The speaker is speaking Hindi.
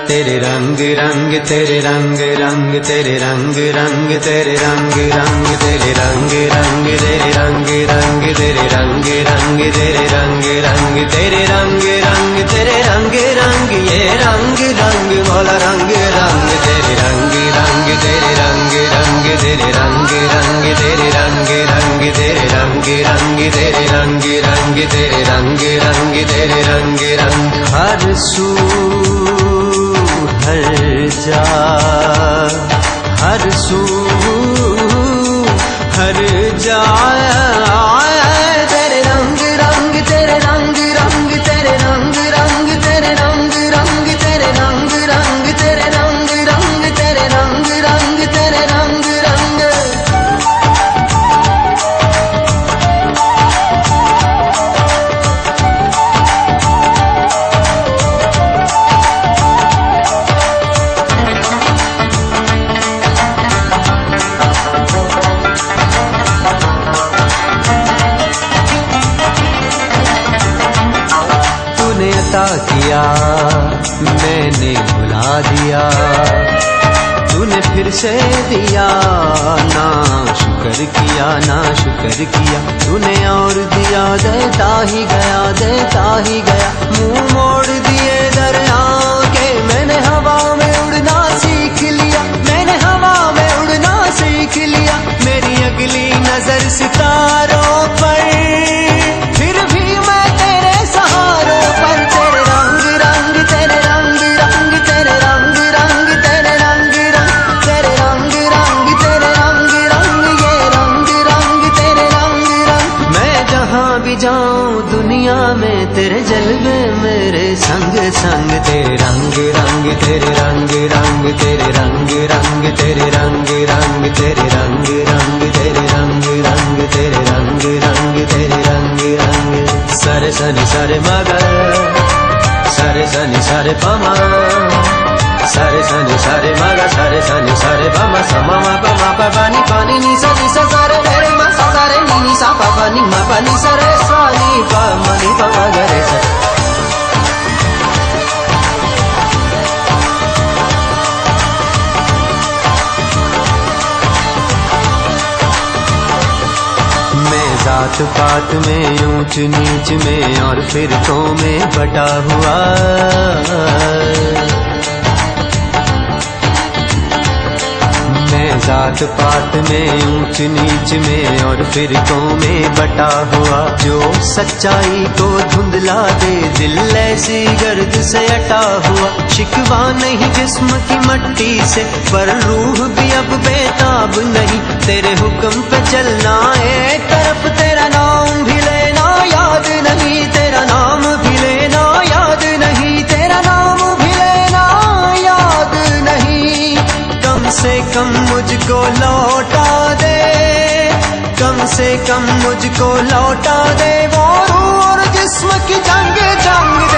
तेरे रंग रंग तेरे रंग रंग तेरे रंग रंग तेरे रंग रंग तेरे रंग रंग तेरे रंग रंग तेरे रंग रंग तेरे रंग रंग तेरे रंग रंग तेरे रंग रंग ये रंग रंग वाला रंग रंग तेरे रंग रंग तेरे रंग रंग तेरे रंग रंग तेरे रंग रंग तेरे रंग रंग तेरे रंग रंग तेरे रंग रंग तेरे रंग रंग हर सू हर जा हर सू हर जा तेरे रंग रंग तेरे रंग रंग तेरे रंग रंग तेरे रंग रंग तेरे रंग रंग तेरे रंग रंग तेरे रंग रंग तेरे रंग रंग किया मैंने भुला दिया तूने फिर से दिया ना शुक्र किया ना शुक्र किया तूने और दिया देता ही गया मुंह मोड़ दिए दरिया के मैंने हवा में उड़ना सीख लिया मैंने हवा में उड़ना सीख लिया मेरी अगली नजर सितारों पर फिर भी मैं तेरे सहारों पर तेरे रंग रंग तेरे रंग रंग तेरे रंग रंग तेरे रंग रंग तेरे रंग रंग तेरे रंग रंग ये रंग रंग तेरे रंग रंग मैं जहाँ भी जाऊँ दुनिया में तेरे जलवे मेरे संग संग तेरे रंग रंग तेरे रंग रंग तेरे रंग रंग तेरे रंग रंग तेरे रंग रंग तेरे रंग रंग तेरे रंग रंग तेरे रंग रंग सरे सनि सरे मगर सरे सनि सरे पमा सरे सनि सरे मगा सरे सनि सरे पमा समा मा पमा पानी पानी नी सा सरे मेरे मा सा सरे नी सा पा नी मा पानी सरे सा नी पा मा नी पा मा गरे सा जात पात में ऊंच नीच में और फिरकों में बटा हुआ मैं जात पात में ऊंच नीच में और फिरकों में बटा हुआ जो सच्चाई को धुंधला दे दिल ऐसी गर्द से अटा हुआ शिकवा नहीं जिस्म की मट्टी से पर रूह भी अब बेताब नहीं तेरे हुक्म पे चलना एक तरफ तेरा नाम भी लेना याद नहीं तेरा नाम भी लेना याद नहीं तेरा नाम भी लेना याद नहीं कम से कम मुझको लौटा दे कम से कम मुझको लौटा दे वो रूह और जिस्म की जंग जंग